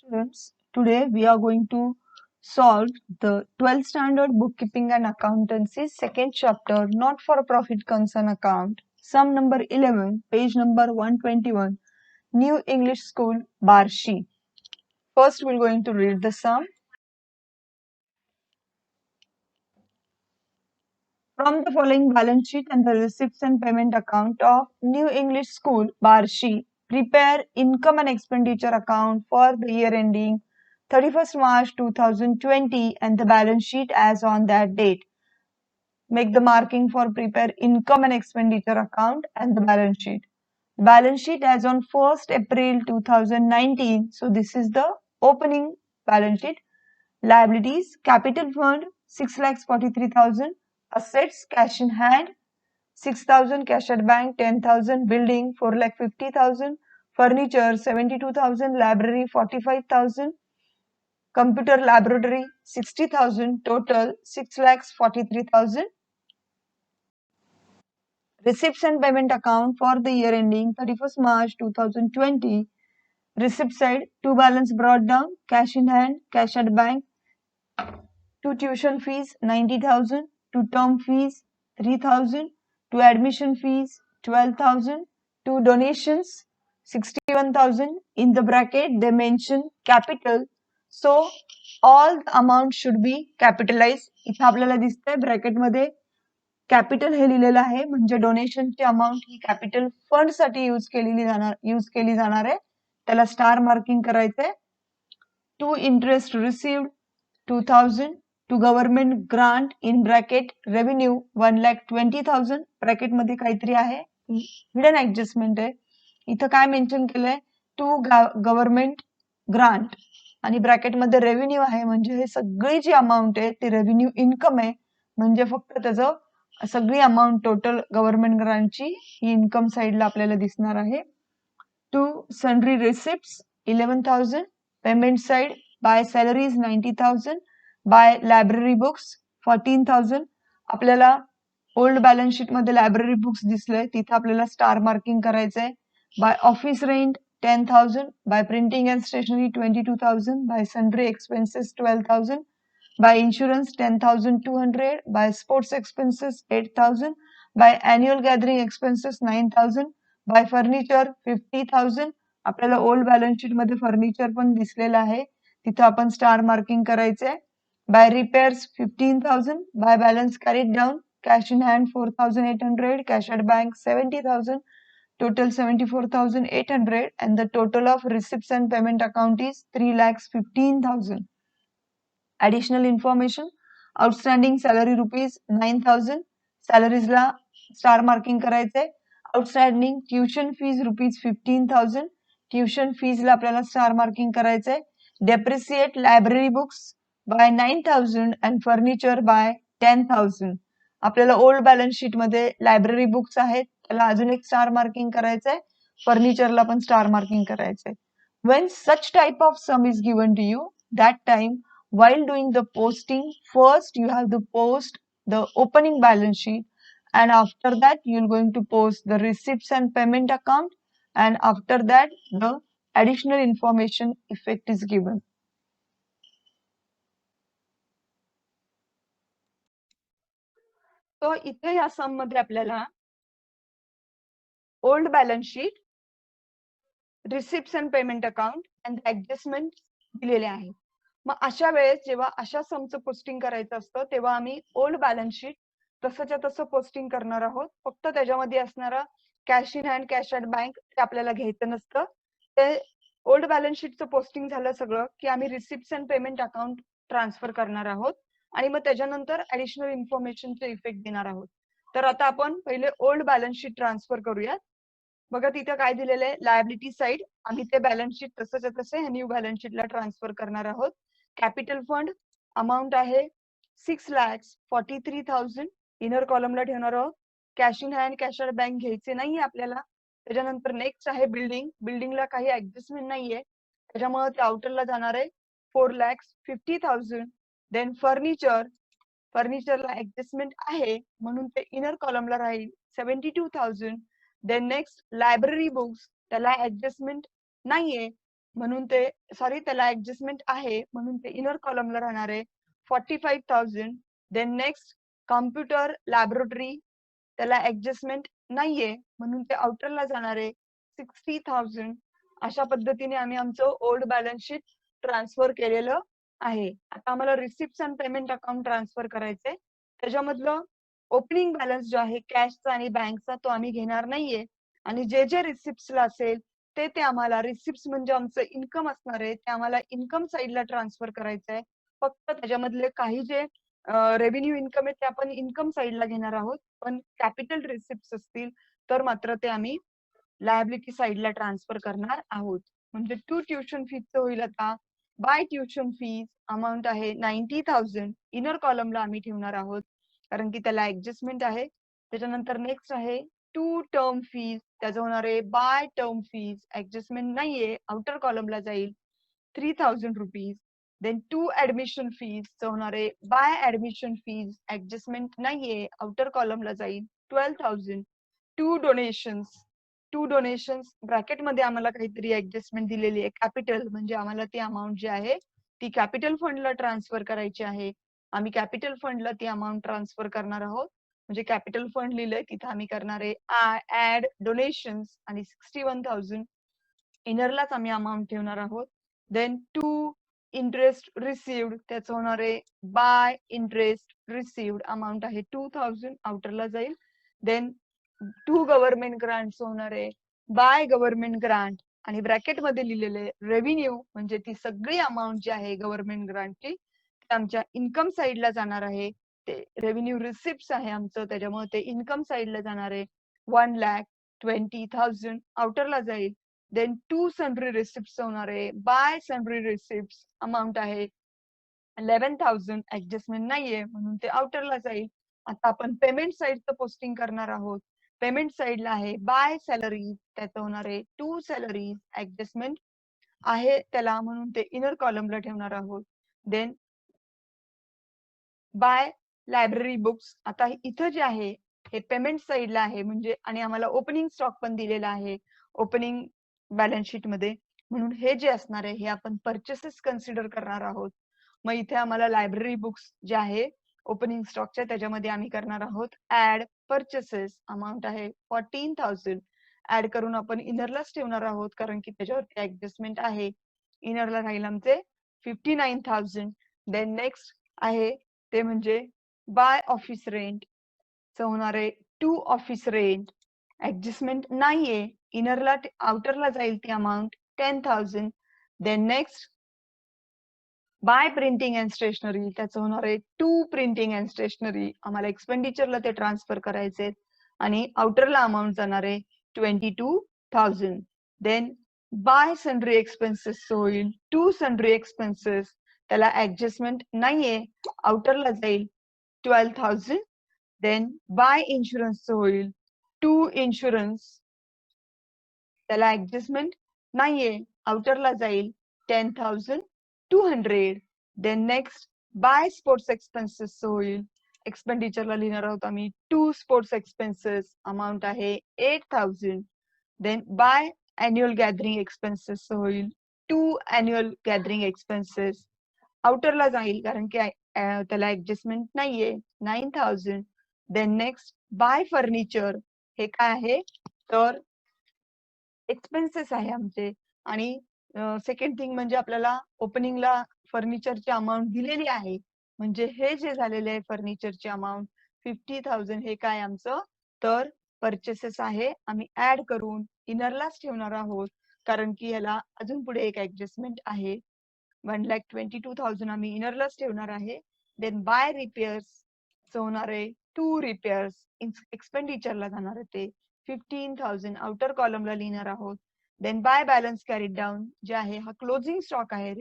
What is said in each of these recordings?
Students, today we are going to solve the 12th standard bookkeeping and accountancy second chapter, not for profit concern account, sum number 11, page number 121, New English School, Barshi. First we're going to read the sum. From the following balance sheet and the receipts and payment account of New English School, Barshi, prepare income and expenditure account for the year ending 31st March 2020 and the balance sheet as on that date. Make the marking for prepare income and expenditure account and the balance sheet. Balance sheet as on 1st April 2019. So this is the opening balance sheet. Liabilities, capital fund 6,43,000. Assets, cash in hand 6,000, cash at bank 10,000, building 4,50,000, furniture 72,000, library 45,000, computer laboratory 60,000, total 6,43,000. Receipts and payment account for the year ending 31st March 2020. Receipt side, two balance brought down, cash in hand, cash at bank, two tuition fees 90,000, two term fees 3,000, two admission fees 12,000, two donations 61,000. In the bracket they mention capital, so all the amount should be capitalized. इथे आपल्याला दिसतंय bracket मध्ये capital हे लिहिलेलं आहे, म्हणजे डोनेशनची amount ही कॅपिटल फंड साठी यूज केली जाणार आहे, त्याला स्टार मार्किंग करायचंय. To interest received 2,000, to government grant in bracket revenue 1,20,000. Bracket मध्ये काहीतरी आहे, हिडन ऍडजस्टमेंट आहे. इथं काय मेन्शन केलंय, टू गव्हर्नमेंट ग्रांट आणि ब्रॅकेट मध्ये रेव्हेन्यू आहे, म्हणजे हे सगळी जी अमाऊंट आहे ती रेव्हेन्यू इन्कम आहे, म्हणजे फक्त त्याचं सगळी अमाऊंट टोटल गव्हर्नमेंट ग्रांटची ही इन्कम साइडला आपल्याला दिसणार आहे. To sundry receipts 11,000, payment side by salaries 90,000, by library books 14,000. आपल्याला ओल्ड बॅलन्स शीट मध्ये लायब्ररी बुक्स दिसलंय, तिथे आपल्याला स्टार मार्किंग करायचंय. By office rent 10,000, by printing and stationery 22,000, by sundry expenses 12,000, by insurance 10,200, by sports expenses 8,000, by annual gathering expenses 9,000, by furniture 50,000. आपल्याला old balance sheet मध्ये furniture पण दिसलेलं आहे, तिथे आपण स्टार मार्किंग करायचंय. By repairs 15,000, by balance carried down, cash in hand 4,800, cash at bank 70,000, total 74,800, and the total of receipts and payment account is 3,15,000. Additional information, outstanding salary rupees 9,000, salaries ला star marking करायचंय. Outstanding tuition fees rupees 15,000, tuition fees ला आपल्याला star marking करायचंय. Depreciate library books by 9,000 and furniture by 10,000. आपल्याला old balance sheet मध्ये library books आहेत, त्याला अजून एक स्टार मार्किंग करायचंय. फर्निचरला पण स्टार मार्किंग करायचंय. When such type of sum is given to you, that time while doing the posting, first you have to post the opening balance sheet, and after that you're going to post the receipts and payment account, and after that the additional information effect is given. So इथे या सम मध्ये आपल्याला old balance sheet, receipts and payment account and adjustment दिलेले आहे. मग अशा वेळेस जेव्हा अशा समचं पोस्टिंग करायचं असतं, तेव्हा आम्ही ओल्ड बॅलन्स शीट तसंच्या तसं पोस्टिंग करणार आहोत. फक्त त्याच्यामध्ये असणारा cash in hand, cash at bank ते आपल्याला घ्यायचं नसतं. ते ओल्ड बॅलन्स शीटचं पोस्टिंग झालं सगळं की आम्ही receipts and payment account transfer करणार आहोत आणि मग त्याच्यानंतर ऍडिशनल इन्फॉर्मेशनचे इफेक्ट देणार आहोत. तर आता आपण पहिले ओल्ड बॅलन्स शीट ट्रान्सफर करूयात. बघा तिथे काय दिलेलं आहे, लायबिलिटी साइड आम्ही ते बॅलन्स शीट तसंच्या तसे न्यू बॅलन्स शीटला ट्रान्सफर करणार आहोत. कॅपिटल फंड अमाऊंट आहे 6,43,000, इनर कॉलमला ठेवणार आहोत. Cash in hand, cash at bank घ्यायचे नाहीये आपल्याला. त्याच्यानंतर नेक्स्ट आहे बिल्डिंग, बिल्डिंगला काही ऍडजस्टमेंट नाहीये, त्याच्यामुळे ते आउटरला जाणार आहे 4,50,000. देन फर्निचर, फर्निचरला ऍडजस्टमेंट आहे म्हणून ते इनर कॉलमला राहील 72,000. देन नेक्स्ट लायब्ररी बुक्स, त्याला ऍडजस्टमेंट नाहीये, म्हणून ते सॉरी त्याला ऍडजस्टमेंट आहे म्हणून ते इनर कॉलमला राहणार आहे 45,000. देन नेक्स्ट कॉम्प्युटर लॅबोरेटरी त्याला ऍडजस्टमेंट नाहीये म्हणून ते आउटरला जाणार आहे 60,000. अशा पद्धतीने आम्ही आमचं ओल्ड बॅलन्स शीट ट्रान्सफर केलेलं आहे. आता आम्हाला receipt and payment account transfer करायचंय. त्याच्यामधलं ओपनिंग बॅलन्स जो आहे कॅशचा आणि बँकचा तो आम्ही घेणार नाहीये आणि जे जे रिसिप्टला असेल ते आम्हाला रिसिप्ट म्हणजे आमचं इन्कम असणार आहे ते आम्हाला इन्कम साईडला ट्रान्सफर करायचं आहे. फक्त त्याच्यामधले काही जे रेव्हेन्यू इन्कम आहे ते आपण इन्कम साईडला घेणार आहोत. पण कॅपिटल रिसिप्ट असतील तर मात्र ते आम्ही लायबिलिटी साईडला ट्रान्सफर करणार आहोत. म्हणजे टू ट्युशन फीचं होईल आता बाय ट्युशन फीज अमाऊंट आहे 90,000 इनर कॉलमला आम्ही ठेवणार आहोत कारण की त्याला ऍडजस्टमेंट आहे. त्याच्यानंतर नेक्स्ट आहे टू टर्म फीज त्याचं होणार आहे बाय टर्म फीज ऍडजस्टमेंट नाहीये आउटर कॉलमला जाईल 3,000 rupees. Then to admission fees होणार आहे बाय ऍडमिशन फीज ऍडजस्टमेंट नाहीये आउटर कॉलमला जाईल 12,000. टू डोनेशन्स ब्रॅकेटमध्ये आम्हाला काहीतरी ऍडजस्टमेंट दिलेली आहे कॅपिटल म्हणजे आम्हाला ती अमाऊंट जी आहे ती कॅपिटल फंडला ट्रान्सफर करायची आहे. आम्ही कॅपिटल फंडला ती अमाऊंट ट्रान्सफर करणार आहोत. म्हणजे कॅपिटल फंड लिहिलंय तिथे आम्ही करणार आहे ऍड डोनेशन्स आणि 61,000 इनरलाच आम्ही अमाऊंट ठेवणार आहोत. देन टू इंटरेस्ट रिसिव्ड त्याचं होणार आहे बाय इंटरेस्ट रिसिव्ड अमाऊंट आहे 2,000 आउटरला जाईल. देन टू गव्हर्नमेंट ग्रांट होणार आहे बाय गव्हर्नमेंट ग्रांट आणि ब्रॅकेटमध्ये लिहिलेले रेव्हेन्यू म्हणजे ती सगळी अमाऊंट जी आहे गव्हर्नमेंट ग्रांटची ती आमच्या इन्कम साईडला जाणार आहे. ते रेव्हेन्यू रिसिप्ट आहे आमचं त्याच्यामुळे ते इन्कम साईडला जाणार आहे 1,20,000 आउटरला जाईल. देन टू सन्ड्री रिसिप्ट होणार आहे बाय सन्ड्री रिसिप्ट अमाऊंट आहे 11,000 ऍडजस्टमेंट नाहीये म्हणून ते आउटरला जाईल. आता आपण पेमेंट साईडचं पोस्टिंग करणार आहोत. पेमेंट साईडला आहे बाय सॅलरी त्याचं होणार आहे टू सॅलरीज ऍडजस्टमेंट आहे त्याला म्हणून ते इनर कॉलमला ठेवणार आहोत. देन बाय लायब्ररी बुक्स आता इथं जे आहे हे पेमेंट साईडला आहे म्हणजे आणि आम्हाला ओपनिंग स्टॉक पण दिलेला आहे ओपनिंग बॅलन्स शीट मध्ये म्हणून हे जे असणार आहे हे आपण परचेसेस कन्सिडर करणार आहोत. मग इथे आम्हाला लायब्ररी बुक्स जे आहे ओपनिंग स्टॉकच्या त्याच्यामध्ये आम्ही करणार आहोत ऍड परचेसेस अमाऊंट आहे 14,000 ऍड करून आपण इनरलाच ठेवणार आहोत कारण की त्याच्यावरती ऍडजस्टमेंट आहे. इनरला राहील आमचे 59,000. देन नेक्स्ट आहे ते म्हणजे बाय ऑफिस रेंट होणार आहे टू ऑफिस रेंट ऍडजस्टमेंट नाहीये इनरला आउटरला जाईल ती amount 10,000. Then next by printing and stationery त्याचं होणार आहे टू प्रिंटिंग अँड स्टेशनरी आम्हाला एक्सपेंडिचरला ते ट्रान्सफर करायचे आणि आउटरला अमाऊंट जाणार आहे 22,000. देन बाय सन्ड्री एक्सपेन्सेस होईल टू सन्ड्री एक्सपेन्सेस त्याला ऍडजस्टमेंट नाहीये आउटरला जाईल 12,000. देन बाय इन्शुरन्स होईल टू इन्शुरन्स त्याला ऍडजस्टमेंट नाहीये आउटरला जाईल 10,200. Then next by sports expenses होईल एक्सपेंडिचरला लिहिणार आहोत आम्ही टू स्पोर्ट्स एक्सपेन्सेस अमाऊंट आहे 8,000. Then by annual gathering expenses होईल टू अॅन्युअल गॅदरिंग एक्सपेन्सेस आउटरला जाईल कारण की त्याला ऍडजस्टमेंट नाहीये 9,000. देन नेक्स्ट बाय फर्निचर हे काय आहे तर एक्सपेन्सेस आहे आमचे आणि सेकंड थिंग म्हणजे आपल्याला ओपनिंगला फर्निचरची अमाऊंट दिलेली आहे म्हणजे हे जे झालेले आहे फर्निचरची अमाऊंट 50,000 हे काय आमचं तर परचेसेस आहे आम्ही ऍड करून इनरलाच ठेवणार आहोत कारण की याला अजून पुढे एक ऍडजस्टमेंट आहे 1,22,000 आम्ही इनरलाच ठेवणार आहे. देन बाय रिपेअर्स होणार आहे टू रिपेअर्स एक्सपेंडिचरला जाणार आहे ते 15,000 आउटर कॉलमला लिहिणार आहोत. Then by balance carried down जे आहे हा क्लोजिंग स्टॉक आहे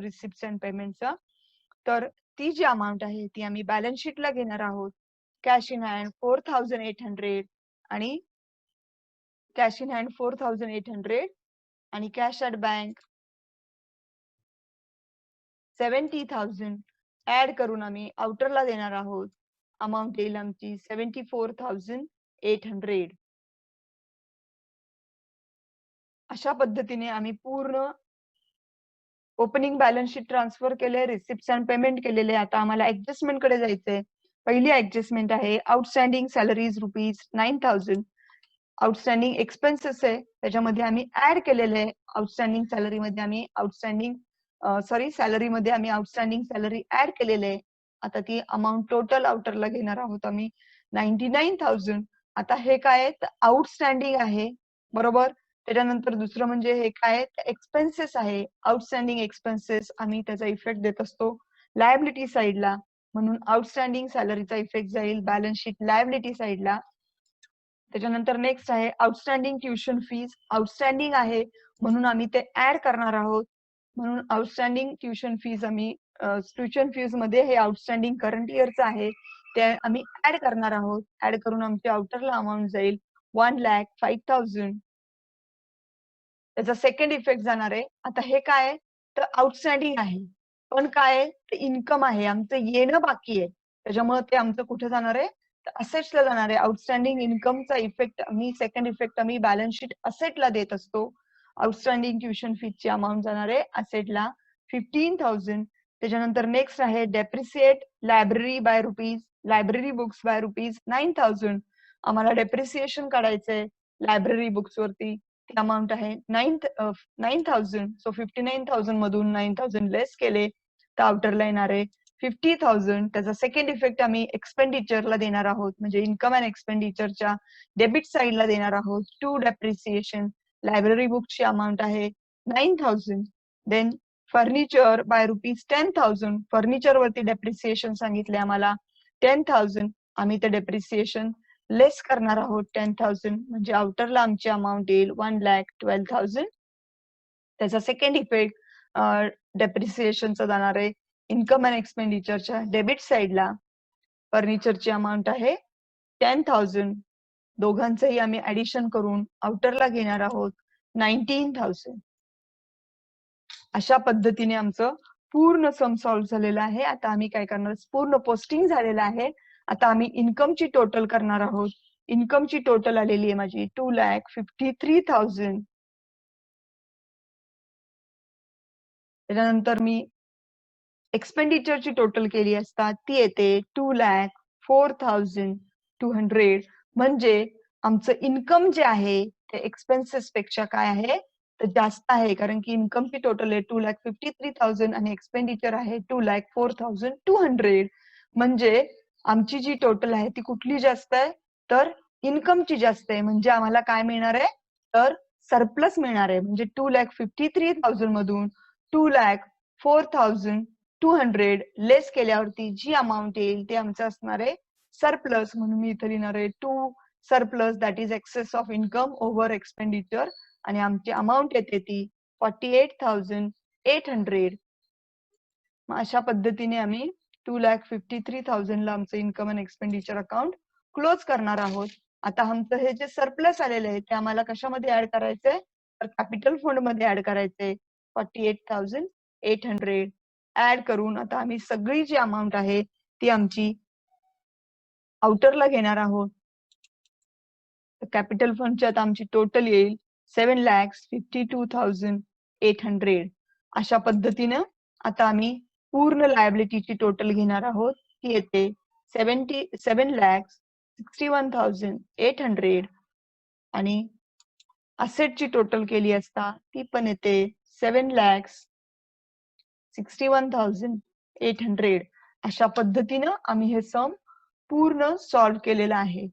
रिसिप्ट अँड पेमेंटचा तर ती जी अमाऊंट आहे ती आम्ही बॅलन्स शीटला घेणार आहोत. कॅश इन हँड 4,800 आणि कॅश इन हँड 4,800 आणि कॅश ॲट बँक 70,000 ऍड करून आम्ही आउटरला देणार आहोत. अमाऊंट येईल आमची 74,800. अशा पद्धतीने आम्ही पूर्ण ओपनिंग बॅलन्स शीट ट्रान्सफर केले, रिसिप्ट्स अँड पेमेंट केलेले. आता आम्हाला ऍडजस्टमेंट कडे जायचंय. पहिली ऍडजस्टमेंट आहे आउटस्टँडिंग सॅलरीज ₹9,000. आउटस्टँडिंग एक्सपेन्सेस आहे त्याच्यामध्ये आम्ही ऍड केलेले आहे. आउटस्टँडिंग सॅलरी मध्ये आम्ही आउटस्टँडिंग सॅलरी ऍड केलेले आहे. आता ती अमाऊंट टोटल आउटरला घेणार आहोत आम्ही 99,000. आता हे काय आउटस्टँडिंग आहे बरोबर. त्याच्यानंतर दुसरं म्हणजे हे काय एक्सपेन्सेस आहे. आउटस्टँडिंग एक्सपेन्सेस आम्ही त्याचा इफेक्ट देत असतो लायबिलिटी साइडला, म्हणून आउटस्टँडिंग सॅलरीचा इफेक्ट जाईल बॅलन्स शीट लायबिलिटी साइडला. त्याच्यानंतर नेक्स्ट आहे आउटस्टँडिंग ट्युशन फीज. आउटस्टँडिंग आहे म्हणून आम्ही ते ऍड करणार आहोत. म्हणून आउटस्टँडिंग ट्युशन फीज आम्ही ट्युशन फीज मध्ये हे आउटस्टँडिंग करंट इयरचं आहे ते आम्ही ऍड करणार आहोत. ऍड करून आमची आउटरला अमाऊंट जाईल 1,05,000. त्याचा सेकंड इफेक्ट जाणार आहे. आता हे काय तर आउटस्टँडिंग आहे पण काय ते इन्कम आहे, आमचं येणं बाकी आहे. त्याच्यामुळे ते आमचं कुठे जाणार आहे असेट्सला जाणार आहे. आउटस्टँडिंग इन्कमचा इफेक्ट सेकंड इफेक्ट आम्ही बॅलन्स शीट असेटला देत असतो. आउटस्टँडिंग ट्युशन फीची अमाऊंट जाणार आहे असेटला 15,000. त्याच्यानंतर नेक्स्ट आहे डेप्रिसिएट लायब्ररी बुक्स बाय ₹9,000. आम्हाला डेप्रिसिएशन काढायचंय लायब्ररी बुक्स वरती. ती अमाऊंट आहे 9,000. सो 59,000 मधून 9,000 लेस केले तर आउटरला येणार आहे 50,000. त्याचा सेकंड इफेक्ट आम्ही एक्सपेंडिचरला देणार आहोत, म्हणजे इन्कम अँड एक्सपेंडिचरच्या डेबिट साइडला देणार आहोत. टू डेप्रिसिएशन लायब्ररी बुकची अमाऊंट आहे 9,000. Then furniture by ₹10,000. फर्निचर वरती डेप्रिसिएशन सांगितले आम्हाला 10,000. आम्ही ते डेप्रिसिएशन लेस करणार आहोत 10,000, म्हणजे आउटरला आमची अमाऊंट येईल 1,12,000. त्याचा सेकंड इफेक्ट डेप्रिसिएशनचा जाणार आहे इन्कम अँड एक्सपेंडिचरच्या डेबिट साइडला. फर्निचरची अमाऊंट आहे 10,000. दोघांचंही आम्ही ऍडिशन करून आउटरला घेणार आहोत 19,000. अशा पद्धतीने आमचं पूर्ण सम सॉल्व्ह झालेलं आहे. आता आम्ही काय करणार पूर्ण पोस्टिंग झालेलं आहे. आता आम्ही इन्कमची टोटल करणार आहोत. इन्कमची टोटल आलेली आहे माझी 2,53,000. त्याच्यानंतर मी एक्सपेंडिचरची टोटल केली असता ती येते 2,04,200. म्हणजे आमचं इन्कम जे आहे ते एक्सपेन्सेस पेक्षा काय आहे तर जास्त आहे, कारण की इन्कमची टोटल आहे 2,53,000 आणि एक्सपेंडिचर आहे 2,04,200. म्हणजे आमची जी टोटल आहे ती कुठली जास्त आहे तर इन्कमची जास्त आहे. म्हणजे आम्हाला काय मिळणार आहे तर सरप्लस मिळणार आहे. म्हणजे 2,53,000 मधून 2,04,200 लेस केल्यावरती जी अमाऊंट येईल ते आमचं असणार आहे सरप्लस. म्हणून मी इथे लिहिणार आहे to surplus that is excess of income over expenditure, आणि आमची अमाऊंट येते ती 48,800. अशा पद्धतीने आम्ही 2,53,000 ला आमचं income and expenditure account close करणार आहोत. आता आमचं हे जे सरप्लस आलेलं आहे ते आम्हाला कशामध्ये ऍड करायचंय तर कॅपिटल फंड मध्ये ऍड करायचंय 48,800. ऍड करून आता आम्ही सगळी जी अमाऊंट आहे ती आमची आउटरला घेणार आहोत. कॅपिटल फंडची आता आमची टोटल येईल 7,52,800. अशा पद्धतीनं आता आम्ही पूर्ण लायबिलिटीची टोटल घेणार आहोत. ती येते 7,61,800. आणि असेटची टोटल केली असता ती पण येते 7,61,800. अशा पद्धतीनं आम्ही हे सम पूर्ण सॉल्व्ह केलेलं आहे.